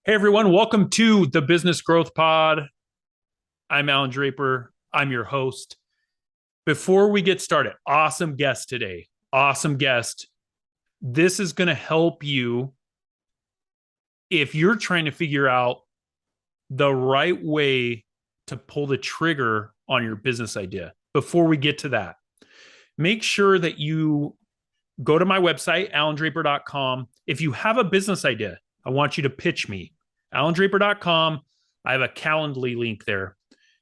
Hey everyone, welcome to the Business Growth Pod. I'm Allan Draper. I'm your host. Before we get started, awesome guest today. Awesome guest. This is going to help you if you're trying to figure out the right way to pull the trigger on your business idea. Before we get to that, make sure that you go to my website, allandraper.com. If you have a business idea, I want you to pitch me. allandraper.com. I have a Calendly link there.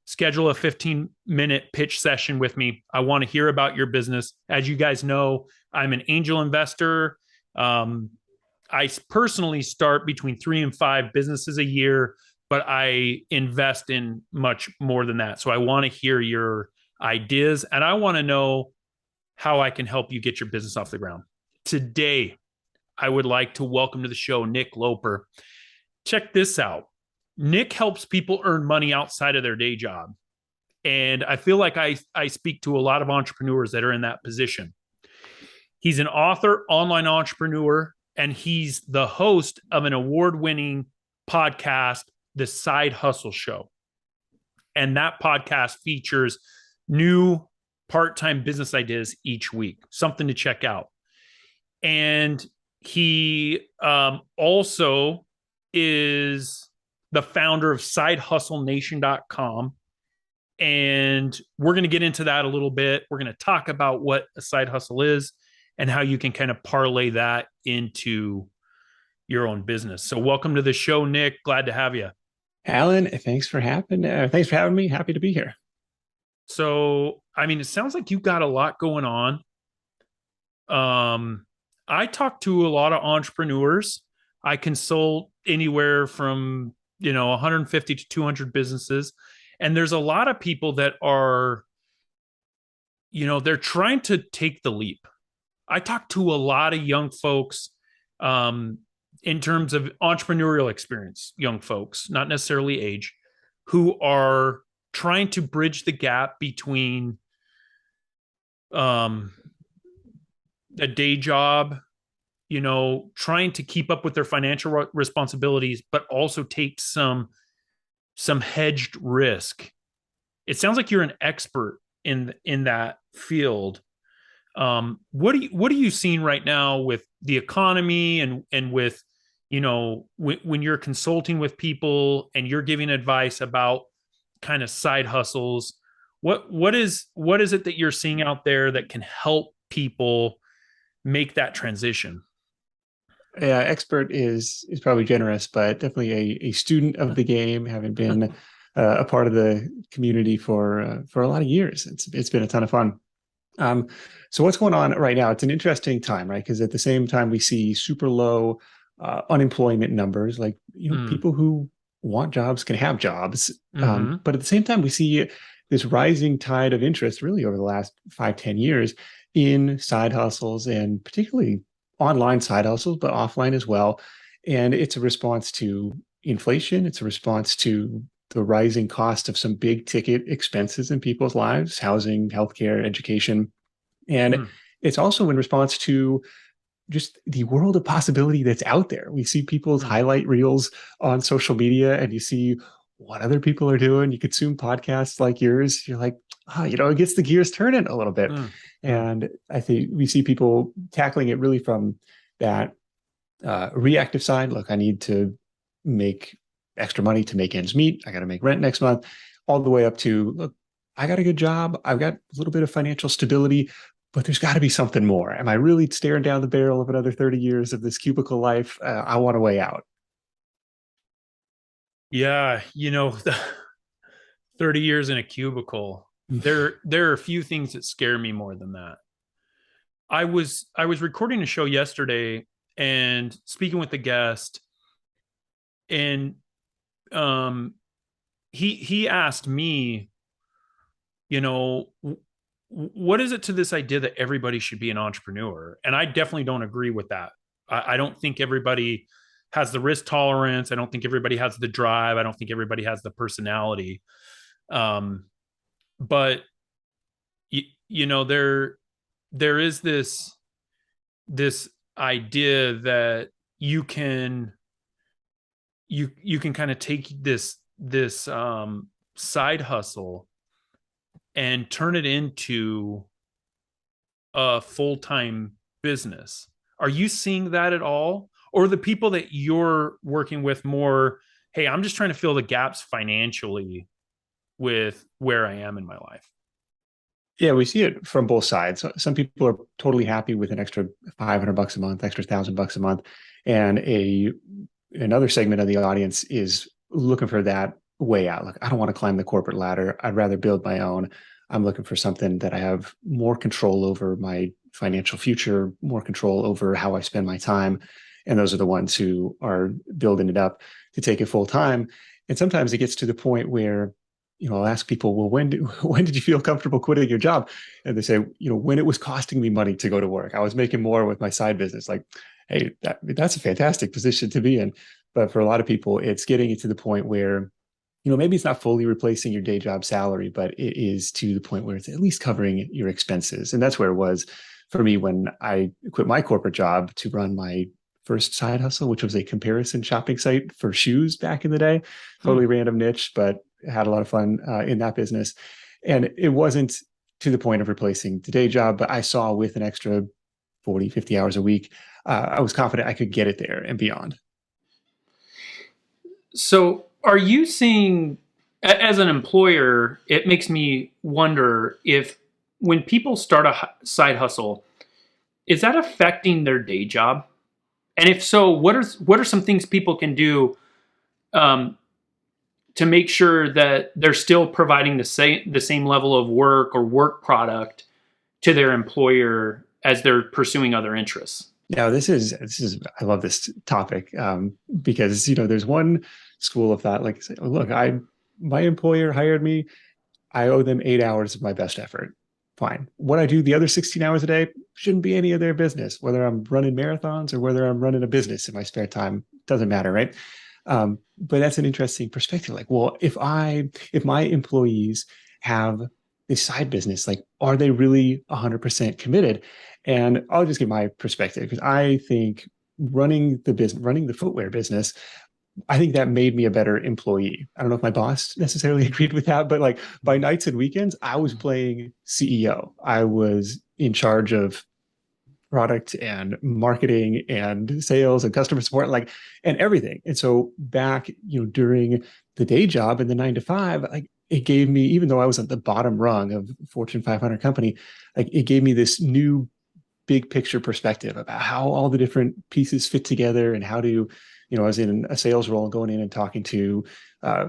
Schedule a 15-minute pitch session with me. I want to hear about your business. As you guys know, I'm an angel investor. I personally start between 3 and 5 businesses a year, but I invest in much more than that. So I want to hear your ideas and I want to know how I can help you get your business off the ground. Today, I would like to welcome to the show Nick Loper. Check this out. Nick helps people earn money outside of their day job. And I feel like I speak to a lot of entrepreneurs that are in that position. He's an author, online entrepreneur, and he's the host of an award-winning podcast, The Side Hustle Show. And that podcast features new part-time business ideas each week, something to check out. And he also is the founder of sidehustlenation.com. And we're going to get into that a little bit. We're going to talk about what a side hustle is and how you can kind of parlay that into your own business. So welcome to the show, Nick. Glad to have you. Allan, thanks for having me. Happy to be here. So, I mean, it sounds like you've got a lot going on. I talk to a lot of entrepreneurs. I consult anywhere from, 150 to 200 businesses. And there's a lot of people that are, they're trying to take the leap. I talk to a lot of young folks in terms of entrepreneurial experience, young folks, not necessarily age, who are trying to bridge the gap between um, a day job, trying to keep up with their financial responsibilities, but also take some hedged risk. It sounds like you're an expert in that field. What are you seeing right now with the economy and with when you're consulting with people and you're giving advice about kind of side hustles? What is it that you're seeing out there that can help people make that transition? Yeah, expert is probably generous, but definitely a student of the game, having been a part of the community for a lot of years. It's been a ton of fun. Um, so what's going on right now? It's an interesting time, right? Because at the same time, we see super low unemployment numbers. Like Mm. people who want jobs can have jobs, Mm-hmm. but at the same time, we see this rising tide of interest, really over the last 5, 10 years, in side hustles and particularly online side hustles, but offline as well. And it's a response to inflation. It's a response to the rising cost of some big ticket expenses in people's lives, housing, healthcare, education. And Mm. it's also in response to just the world of possibility that's out there. We see people's Mm. highlight reels on social media and you see what other people are doing. You consume podcasts like yours. You're like, it gets the gears turning a little bit. Mm. Mm. And I think we see people tackling it really from that reactive side. Look, I need to make extra money to make ends meet. I got to make rent next month, all the way up to, look, I got a good job. I've got a little bit of financial stability, but there's got to be something more. Am I really staring down the barrel of another 30 years of this cubicle life? I want a way out. Yeah, the 30 years in a cubicle. There are a few things that scare me more than that. I was recording a show yesterday and speaking with the guest, and um he asked me, you know, what is it to this idea that everybody should be an entrepreneur? And I definitely don't agree with that. I don't think everybody has the risk tolerance. I don't think everybody has the drive. I don't think everybody has the personality. Um, but there is this idea that you can you can kind of take this side hustle and turn it into a full-time business. Are you seeing that at all? Or the people that you're working with more, hey, I'm just trying to fill the gaps financially with where I am in my life? Yeah, we see it from both sides. Some people are totally happy with an extra $500 a month, extra $1,000 a month, and another segment of the audience is looking for that way out. Like, I don't want to climb the corporate ladder. I'd rather build my own. I'm looking for something that I have more control over my financial future, more control over how I spend my time. And those are the ones who are building it up to take it full time. And sometimes it gets to the point where, I'll ask people, well, when did you feel comfortable quitting your job? And they say, when it was costing me money to go to work, I was making more with my side business. Like, hey, that's a fantastic position to be in. But for a lot of people, it's getting it to the point where, maybe it's not fully replacing your day job salary, but it is to the point where it's at least covering your expenses. And that's where it was for me when I quit my corporate job to run my first side hustle, which was a comparison shopping site for shoes back in the day. Totally random niche, but had a lot of fun in that business. And it wasn't to the point of replacing the day job, but I saw with an extra 40, 50 hours a week, I was confident I could get it there and beyond. So, are you seeing, as an employer, it makes me wonder if when people start a side hustle, is that affecting their day job? And if so, what are some things people can do um, to make sure that they're still providing the same level of work or work product to their employer as they're pursuing other interests? Now, this is I love this topic because there's one school of thought like, say, oh, look, my employer hired me. I owe them 8 hours of my best effort. Fine. What I do the other 16 hours a day shouldn't be any of their business. Whether I'm running marathons or whether I'm running a business in my spare time, doesn't matter, right? But that's an interesting perspective. Like, well, if my employees have this side business, like, are they really 100% committed? And I'll just give my perspective because I think running the footwear business, I think that made me a better employee. I don't know if my boss necessarily agreed with that, but like by nights and weekends, I was playing CEO. I was in charge of product and marketing and sales and customer support, like, and everything. And so back, during the day job and the 9 to 5, like, it gave me, even though I was at the bottom rung of Fortune 500 company, like, it gave me this new big picture perspective about how all the different pieces fit together and how to, I was in a sales role going in and talking to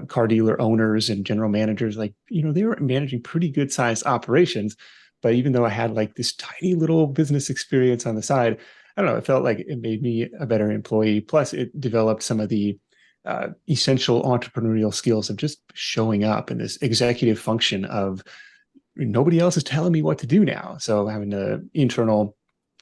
car dealer owners and general managers. Like, they were managing pretty good sized operations. But even though I had like this tiny little business experience on the side, I don't know, it felt like it made me a better employee. Plus, it developed some of the essential entrepreneurial skills of just showing up in this executive function of nobody else is telling me what to do now. So having the internal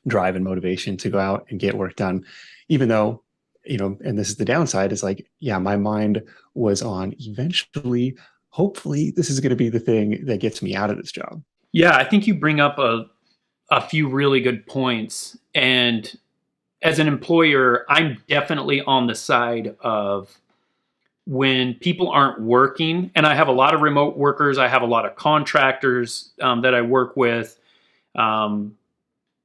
drive and motivation to go out and get work done, even though, and this is the downside, is like, yeah, my mind was on eventually, hopefully, this is going to be the thing that gets me out of this job. Yeah, I think you bring up a few really good points. And as an employer, I'm definitely on the side of when people aren't working, and I have a lot of remote workers, I have a lot of contractors that I work with. Um,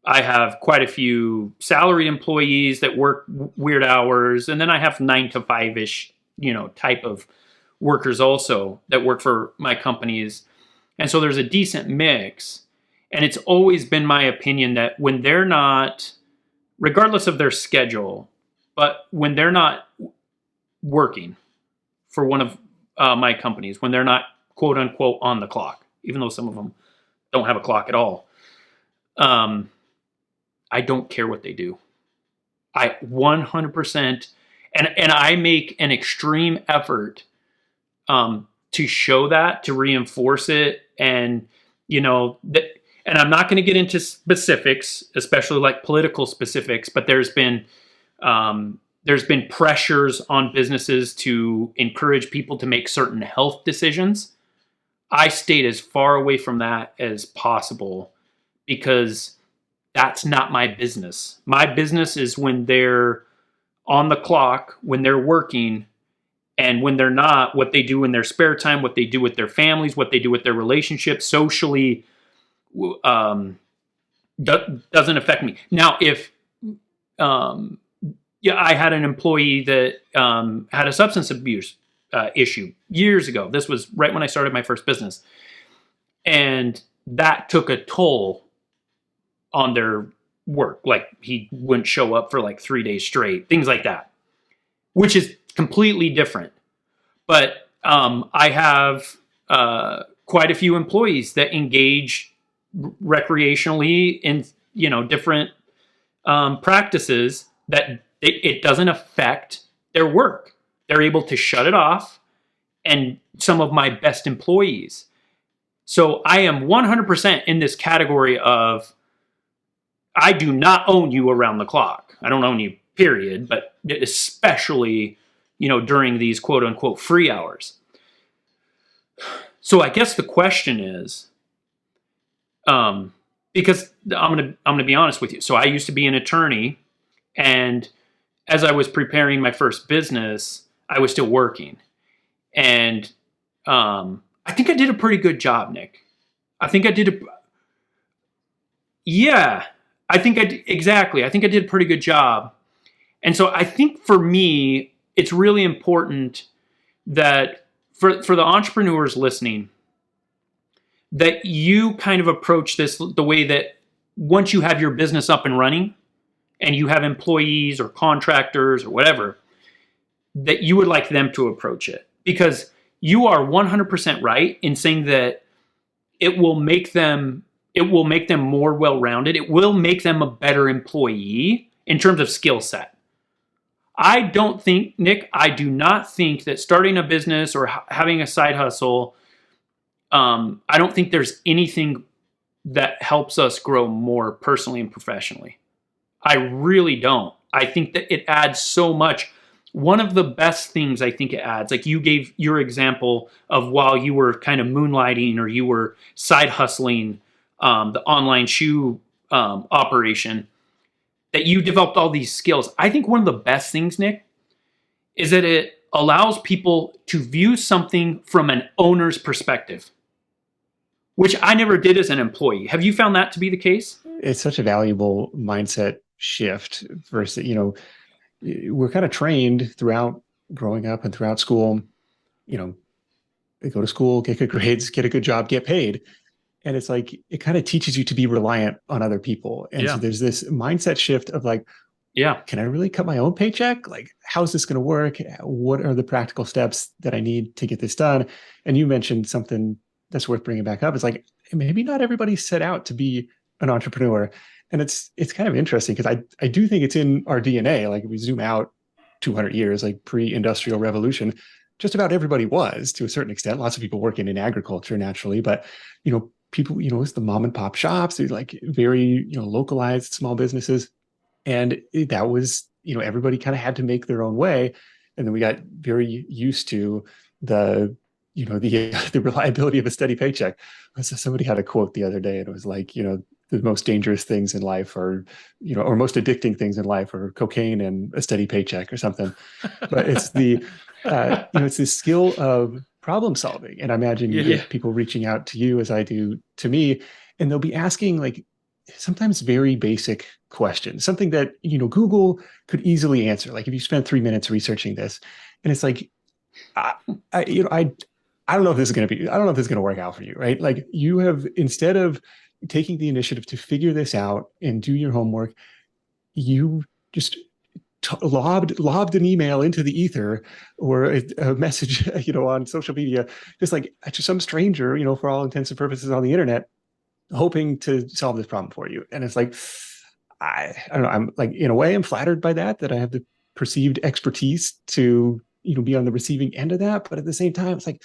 I have quite a few salaried employees that work weird hours, and then I have 9 to 5 ish, type of workers also that work for my companies. And so there's a decent mix. And it's always been my opinion that when they're not, regardless of their schedule, but when they're not working for one of my companies, when they're not quote unquote on the clock, even though some of them don't have a clock at all, um, I don't care what they do. I 100%, and I make an extreme effort to show that, to reinforce it, and that. And I'm not going to get into specifics, especially like political specifics, but there's been pressures on businesses to encourage people to make certain health decisions. I stayed as far away from that as possible because that's not my business. My business is when they're on the clock, when they're working, And when they're not, what they do in their spare time, what they do with their families, what they do with their relationships, socially, doesn't affect me. Now, if I had an employee that had a substance abuse issue years ago. This was right when I started my first business, and that took a toll on their work. Like he wouldn't show up for like 3 days straight, things like that, which is completely different. But I have quite a few employees that engage recreationally in different practices that it doesn't affect their work. They're able to shut it off, and some of my best employees. So I am 100% in this category of I do not own you around the clock. I don't own you, period, but especially, during these quote unquote free hours. So I guess the question is, because I'm gonna be honest with you. So I used to be an attorney, and as I was preparing my first business, I was still working, and I think I did a pretty good job, Nick. I think I did yeah, I think exactly. I think I did a pretty good job, and so I think for me, it's really important that for the entrepreneurs listening, that you kind of approach this the way that once you have your business up and running and you have employees or contractors or whatever, that you would like them to approach it. Because you are 100% right in saying that it will make them more well-rounded. It will make them a better employee in terms of skill set. I do not think that starting a business or having a side hustle, I don't think there's anything that helps us grow more personally and professionally. I really don't. I think that it adds so much. One of the best things I think it adds, like you gave your example of while you were kind of moonlighting or you were side hustling the online shoe operation, that you developed all these skills. I think one of the best things, Nick, is that it allows people to view something from an owner's perspective, which I never did as an employee. Have you found that to be the case? It's such a valuable mindset shift versus, we're kind of trained throughout growing up and throughout school, go to school, get good grades, get a good job, get paid. And it's like, it kind of teaches you to be reliant on other people. And so there's this mindset shift of like, can I really cut my own paycheck? Like, how's this going to work? What are the practical steps that I need to get this done? And you mentioned something that's worth bringing back up. It's like, maybe not everybody set out to be an entrepreneur. And it's kind of interesting because I do think it's in our DNA. Like if we zoom out 200 years, like pre-industrial revolution, just about everybody was to a certain extent. Lots of people working in agriculture naturally, but people, it's the mom and pop shops, these like very, localized small businesses. And that was, everybody kind of had to make their own way. And then we got very used to the reliability of a steady paycheck. So somebody had a quote the other day, and it was like, the most dangerous things in life are, or most addicting things in life are cocaine and a steady paycheck or something. But it's it's the skill of problem solving. And I imagine you get people reaching out to you as I do to me, and they'll be asking like sometimes very basic questions, something that, Google could easily answer. Like if you spent 3 minutes researching this, and it's like, I don't know if this is going to work out for you, right? Like you have, instead of taking the initiative to figure this out and do your homework, you just lobbed an email into the ether or a message, on social media, just like to some stranger, for all intents and purposes on the internet, hoping to solve this problem for you. And it's like, I don't know. I'm like, in a way, I'm flattered by that I have the perceived expertise to, be on the receiving end of that. But at the same time, it's like,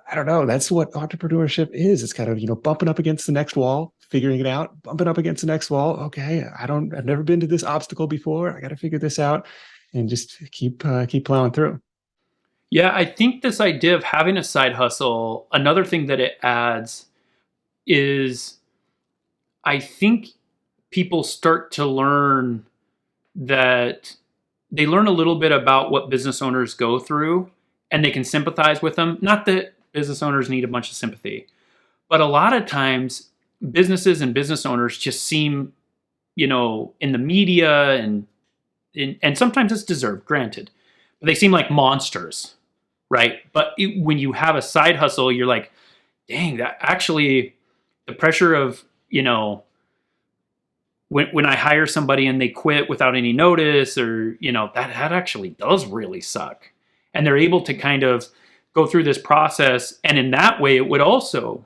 I don't know. That's what entrepreneurship is. It's kind of, bumping up against the next wall, figuring it out, bumping up against the next wall. Okay. I've never been to this obstacle before. I got to figure this out and just keep plowing through. Yeah. I think this idea of having a side hustle, another thing that it adds is I think people start to learn that learn a little bit about what business owners go through, and they can sympathize with them. Not that business owners need a bunch of sympathy, but a lot of times businesses and business owners just seem, in the media and sometimes it's deserved, granted, but they seem like monsters, right? But when you have a side hustle, you're like, dang, that actually, the pressure of, when I hire somebody and they quit without any notice, or, that actually does really suck. And they're able to kind of go through this process. And in that way, it would also,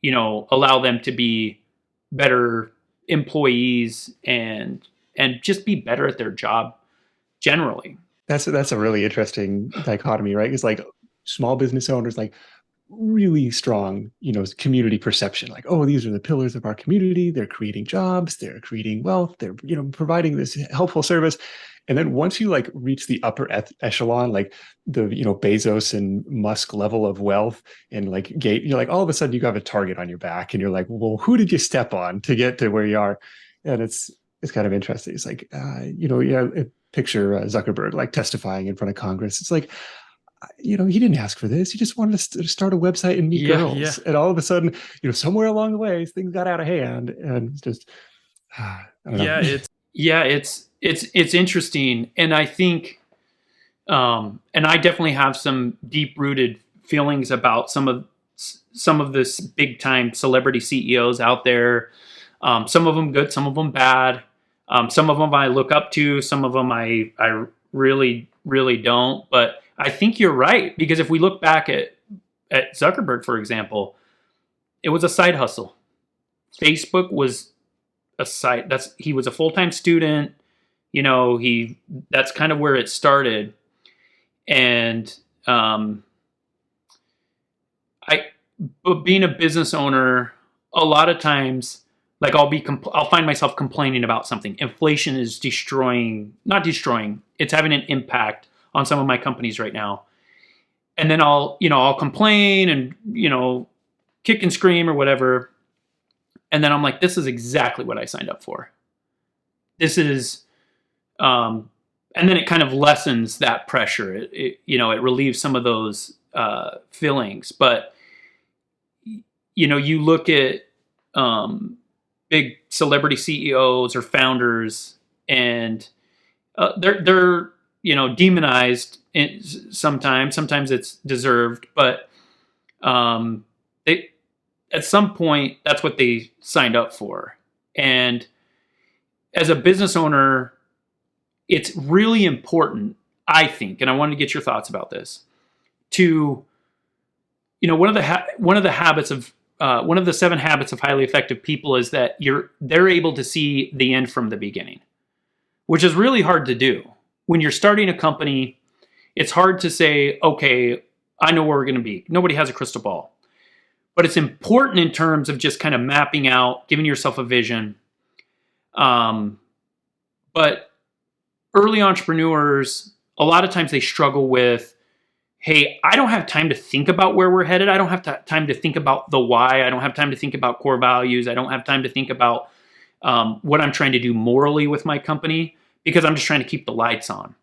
allow them to be better employees and just be better at their job generally. That's a really interesting dichotomy, right? It's like small business owners, like really strong, community perception. Like, oh, these are the pillars of our community. They're creating jobs. They're creating wealth. They're, providing this helpful service. And then once you like reach the upper echelon, like the, Bezos and Musk level of wealth and like Gate, you're like, all of a sudden you have a target on your back and you're like, well, who did you step on to get to where you are? And it's kind of interesting. It's like, picture Zuckerberg like testifying in front of Congress. It's like, he didn't ask for this. He just wanted to start a website and meet girls. Yeah. And all of a sudden, somewhere along the way, things got out of hand, and it's just, I don't know. It's interesting, and I think, and I definitely have some deep rooted feelings about some of this big time celebrity CEOs out there. Some of them good, some of them bad. Some of them I look up to, some of them I really, really don't. But I think you're right, because if we look back at Zuckerberg, for example, it was a side hustle. Facebook was a side. He was a full-time student. That's kind of where it started. And but being a business owner, a lot of times, like I'll find myself complaining about something. Inflation is not destroying. It's having an impact on some of my companies right now. And then I'll complain and, kick and scream or whatever. And then I'm like, this is exactly what I signed up for. This is, and then it kind of lessens that pressure. It relieves some of those feelings. But, you look at big celebrity CEOs or founders, and they're demonized sometimes. Sometimes it's deserved, but they at some point that's what they signed up for. And as a business owner, it's really important, I think, and I wanted to get your thoughts about this. To one of the habits of one of the 7 habits of highly effective people is that they're able to see the end from the beginning, which is really hard to do. When you're starting a company, it's hard to say, okay, I know where we're going to be. Nobody has a crystal ball. But it's important in terms of just kind of mapping out, giving yourself a vision. But early entrepreneurs, a lot of times they struggle with, hey, I don't have time to think about where we're headed. I don't have time to think about the why. I don't have time to think about core values. I don't have time to think about what I'm trying to do morally with my company, because I'm just trying to keep the lights on.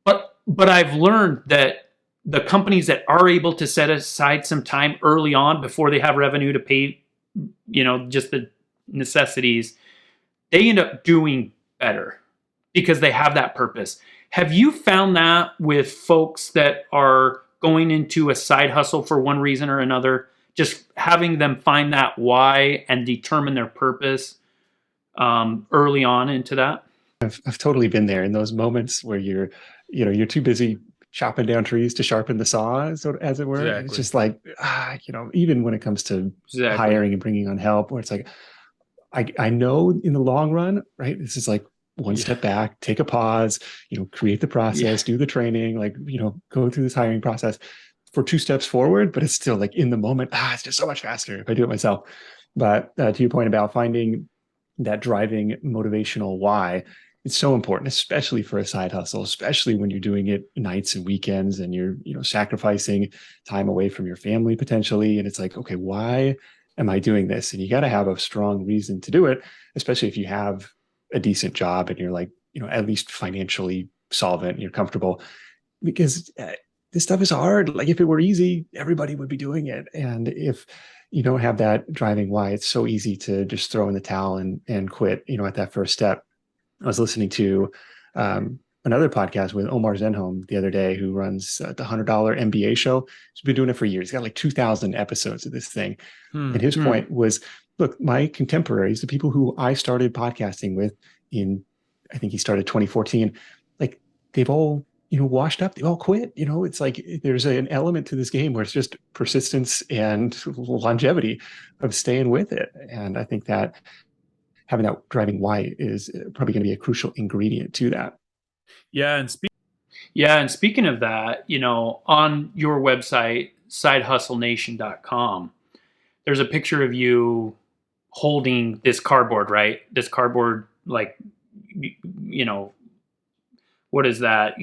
But I've learned that the companies that are able to set aside some time early on before they have revenue to pay, just the necessities, they end up doing better because they have that purpose. Have you found that with folks that are going into a side hustle for one reason or another, just having them find that why and determine their purpose early on into that? I've totally been there in those moments where you're too busy chopping down trees to sharpen the saw, so as it were. Exactly. It's just like, even when it comes to hiring and bringing on help, where it's like, I know in the long run, right? This is like one step back, take a pause, create the process, do the training, go through this hiring process for 2 steps forward, but it's still like in the moment, it's just so much faster if I do it myself. But to your point about finding that driving motivational why, it's so important, especially for a side hustle, especially when you're doing it nights and weekends and you're, sacrificing time away from your family potentially. And it's like, okay, why am I doing this? And you got to have a strong reason to do it, especially if you have a decent job and you're like at least financially solvent and you're comfortable, because this stuff is hard. Like if it were easy, everybody would be doing it. And if you don't have that driving why, it's so easy to just throw in the towel and quit, at that first step. I was listening to another podcast with Omar Zenhom the other day, who runs the $100 MBA show. He's been doing it for years. He's got like 2,000 episodes of this thing. And his point was, look, my contemporaries, the people who I started podcasting with I think he started 2014, like they've all, washed up, they all quit. It's like there's an element to this game where it's just persistence and longevity of staying with it. And I think that having that driving why is probably going to be a crucial ingredient to that. Yeah. And speaking of that, on your website, sidehustlenation.com, there's a picture of you holding this cardboard, right? This cardboard, like, what is that?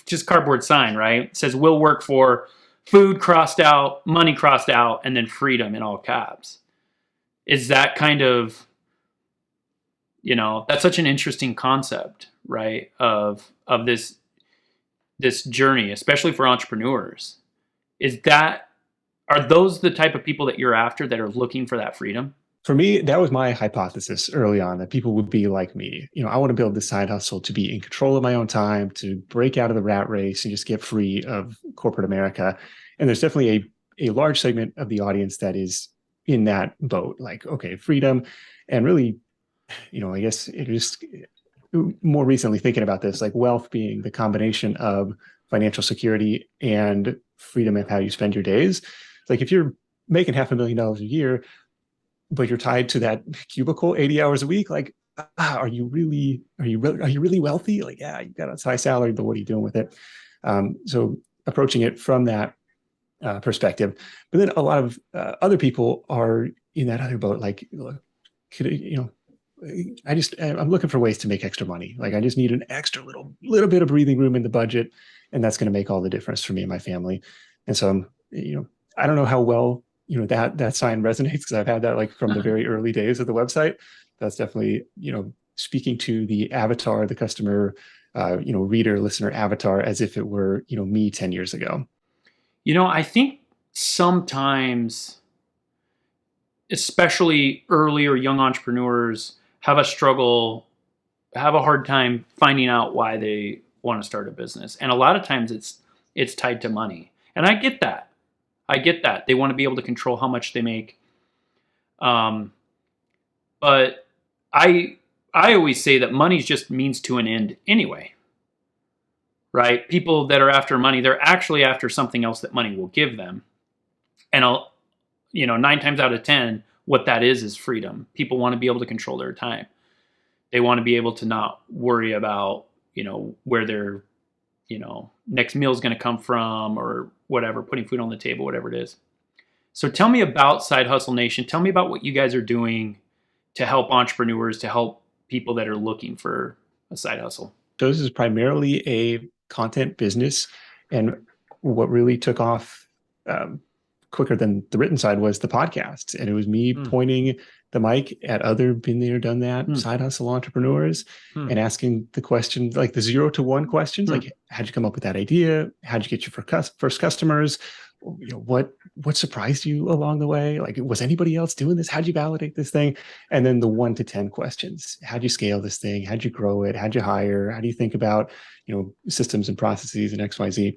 Just cardboard sign, right? It says will work for food crossed out, money crossed out, and then freedom in all caps. Is that kind of, that's such an interesting concept, right? Of this journey, especially for entrepreneurs. Are those the type of people that you're after that are looking for that freedom? For me, that was my hypothesis early on, that people would be like me. I want to build this side hustle to be in control of my own time, to break out of the rat race and just get free of corporate America. And there's definitely a large segment of the audience that is in that boat, like, okay, freedom. And really, I guess it just more recently thinking about this, like wealth being the combination of financial security and freedom of how you spend your days. Like if you're making $500,000 a year, but you're tied to that cubicle 80 hours a week, like, are you really wealthy? Like, yeah, you got a high salary, but what are you doing with it? So approaching it from that perspective. But then a lot of other people are in that other boat. Like, look, I'm looking for ways to make extra money. Like I just need an extra little bit of breathing room in the budget, and that's going to make all the difference for me and my family. And so, I don't know how well that sign resonates, because I've had that like from the very early days of the website. That's definitely speaking to the avatar, the customer, reader, listener avatar, as if it were me 10 years ago. I think sometimes, especially early or young entrepreneurs, have a hard time finding out why they want to start a business, and a lot of times it's tied to money, and I get that. They want to be able to control how much they make. But I always say that money just means to an end anyway, right? People that are after money, they're actually after something else that money will give them. And 9 times out of 10, what that is freedom. People want to be able to control their time. They want to be able to not worry about, where their, next meal is going to come from, or whatever, putting food on the table, whatever it is. So tell me about Side Hustle Nation. Tell me about what you guys are doing to help entrepreneurs, to help people that are looking for a side hustle. So this is primarily a content business. And what really took off quicker than the written side was the podcast. And it was me pointing the mic at other been there, done that side hustle entrepreneurs and asking the questions, like the 0 to 1 questions, like how'd you come up with that idea? How'd you get your first customers? What surprised you along the way? Like, was anybody else doing this? How'd you validate this thing? And then the 1 to 10 questions. How'd you scale this thing? How'd you grow it? How'd you hire? How do you think about, systems and processes and XYZ?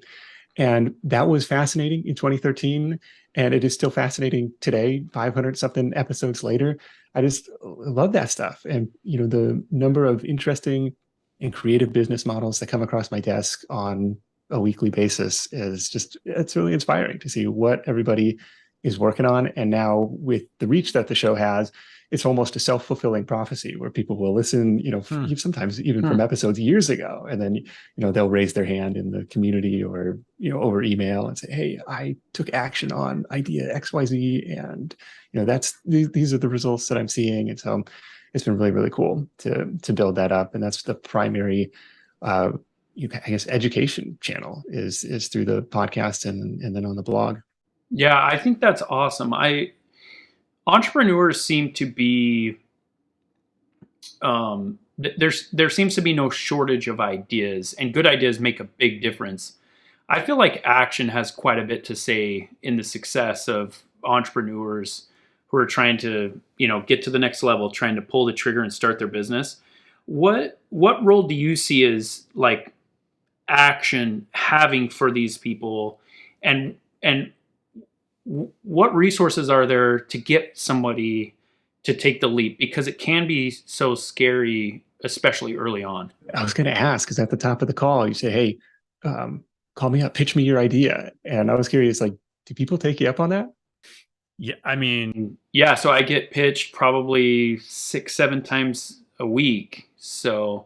And that was fascinating in 2013. And it is still fascinating today, 500 something episodes later. I just love that stuff. And, the number of interesting and creative business models that come across my desk on a weekly basis it's really inspiring to see what everybody is working on. And now with the reach that the show has, it's almost a self-fulfilling prophecy where people will listen, sometimes even from episodes years ago. And then, they'll raise their hand in the community or, over email and say, hey, I took action on idea XYZ. And, these are the results that I'm seeing. And so it's been really, really cool to build that up. And that's the primary, I guess, education channel is through the podcast and then on the blog. Yeah, I think that's awesome. Entrepreneurs seem to be there seems to be no shortage of ideas, and good ideas make a big difference. I feel like action has quite a bit to say in the success of entrepreneurs who are trying to, get to the next level, trying to pull the trigger and start their business. What role do you see as like action having for these people, and what resources are there to get somebody to take the leap, because it can be so scary, especially early on? I was going to ask, because at the top of the call, you say, hey, call me up, pitch me your idea. And I was curious, like, do people take you up on that? Yeah, I mean, Yeah, so I get pitched probably 6-7 times a week. So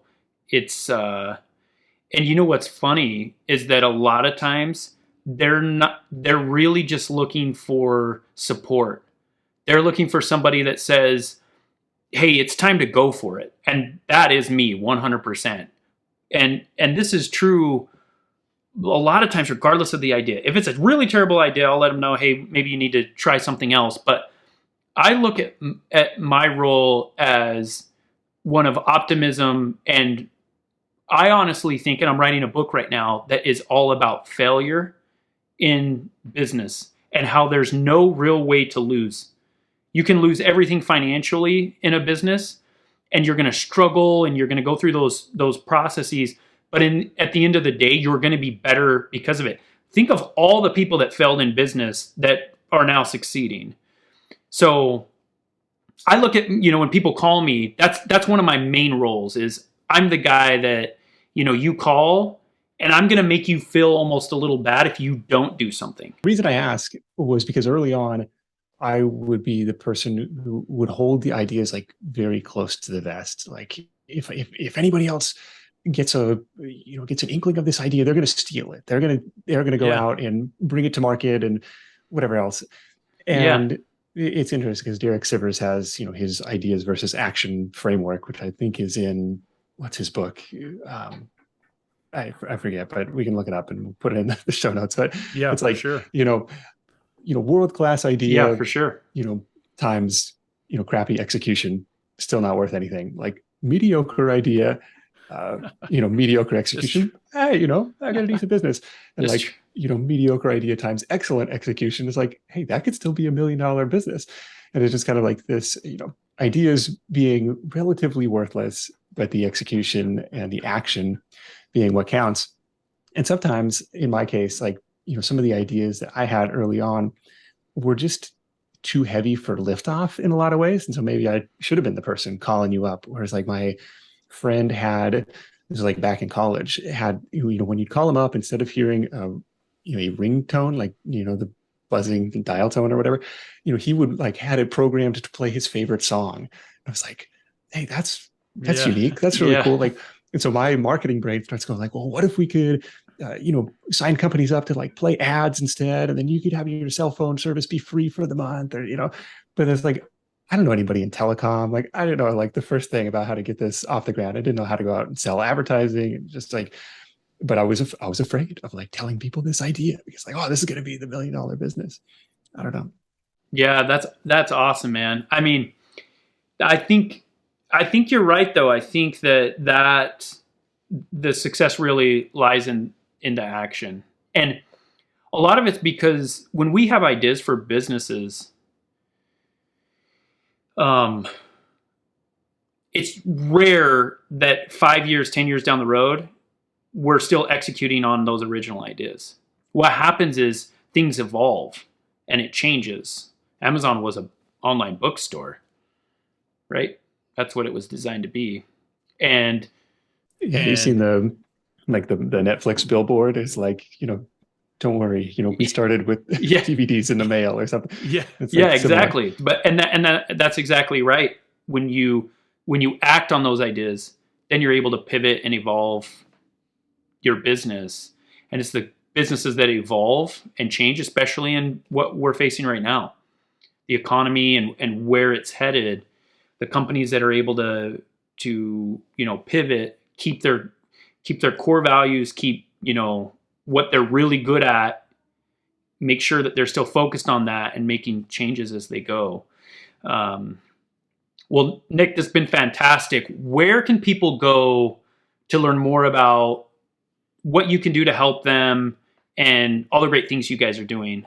it's and what's funny is that a lot of times they're really just looking for support. They're looking for somebody that says, hey, it's time to go for it. And that is me 100%. And this is true a lot of times, regardless of the idea. If it's a really terrible idea, I'll let them know, hey, maybe you need to try something else. But I look at my role as one of optimism. And I honestly think, and I'm writing a book right now that is all about failure in business and how there's no real way to lose. You can lose everything financially in a business, and you're going to struggle and you're going to go through those processes. But at the end of the day, you're going to be better because of it. Think of all the people that failed in business that are now succeeding. So I look at, when people call me, that's one of my main roles. Is I'm the guy that, you call, and I'm going to make you feel almost a little bad if you don't do something. The reason I ask was because early on, I would be the person who would hold the ideas like very close to the vest. Like if anybody else gets an inkling of this idea, they're going to steal it. They're going to go out and bring it to market and whatever else. And it's interesting because Derek Sivers has, his ideas versus action framework, which I think is in, what's his book? I forget, but we can look it up and put it in the show notes. But yeah, it's like, sure. World-class idea, Yeah, for sure. Times, crappy execution, still not worth anything. Like mediocre idea, mediocre execution. Hey, I got a decent business. And mediocre idea times excellent execution is like, hey, that could still be $1 million business. And it's just kind of like this, ideas being relatively worthless, but the execution and the action being what counts. And sometimes in my case, like, some of the ideas that I had early on were just too heavy for liftoff in a lot of ways. And so maybe I should have been the person calling you up. Whereas like my friend had, this was like back in college, had, when you'd call him up, instead of hearing, a ringtone, like, the buzzing dial tone or whatever, he would like had it programmed to play his favorite song. I was like, hey, that's unique. That's really cool. Like, and so my marketing brain starts going like, well, what if we could, sign companies up to like play ads instead, and then you could have your cell phone service be free for the month, or but it's like, I don't know anybody in telecom. Like, I didn't know like the first thing about how to get this off the ground. I didn't know how to go out and sell advertising, and just like, but I was afraid of like telling people this idea because like, oh, this is going to be the $1 million business. I don't know. Yeah, that's awesome, man. I mean, I think you're right though. I think that the success really lies into action. And a lot of it's because when we have ideas for businesses, it's rare that 5 years, 10 years down the road, we're still executing on those original ideas. What happens is things evolve and it changes. Amazon was an online bookstore, right? That's what it was designed to be. And you've seen the Netflix billboard is like, don't worry, we started with DVDs in the mail or something. Yeah. It's yeah, like exactly. But that's exactly right. When you act on those ideas, then you're able to pivot and evolve your business. And it's the businesses that evolve and change, especially in what we're facing right now, the economy and where it's headed. The companies that are able to pivot, keep their core values, keep what they're really good at, make sure that they're still focused on that and making changes as they go. Well, Nick, this has been fantastic. Where can people go to learn more about what you can do to help them and all the great things you guys are doing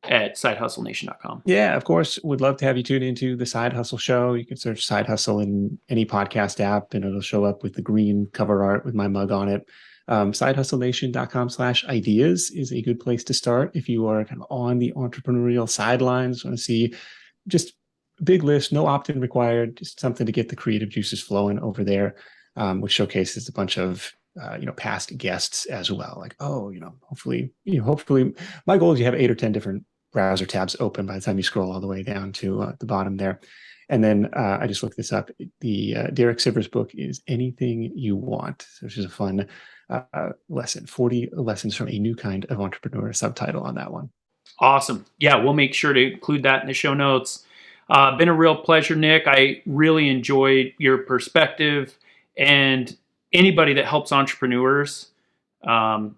at sidehustlenation.com? Yeah, of course. Would love to have you tune into the Side Hustle Show. You can search Side Hustle in any podcast app and it'll show up with the green cover art with my mug on it. Sidehustlenation.com/ideas is a good place to start if you are kind of on the entrepreneurial sidelines, want to see just big list, no opt-in required, just something to get the creative juices flowing over there, which showcases a bunch of past guests as well. Like, hopefully my goal is you have 8 or 10 different browser tabs open by the time you scroll all the way down to the bottom there. And then I just looked this up. The Derek Sivers book is Anything You Want, which is a fun lesson, 40 lessons from a new kind of entrepreneur, subtitle on that one. Awesome. Yeah, we'll make sure to include that in the show notes. Been a real pleasure, Nick. I really enjoyed your perspective, and anybody that helps entrepreneurs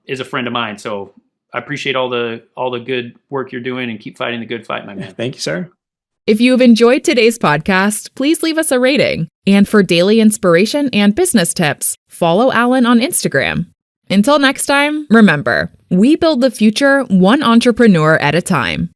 is a friend of mine. So I appreciate all the good work you're doing, and keep fighting the good fight, my man. Thank you, sir. If you have enjoyed today's podcast, please leave us a rating. And for daily inspiration and business tips, follow Allan on Instagram. Until next time, remember, we build the future one entrepreneur at a time.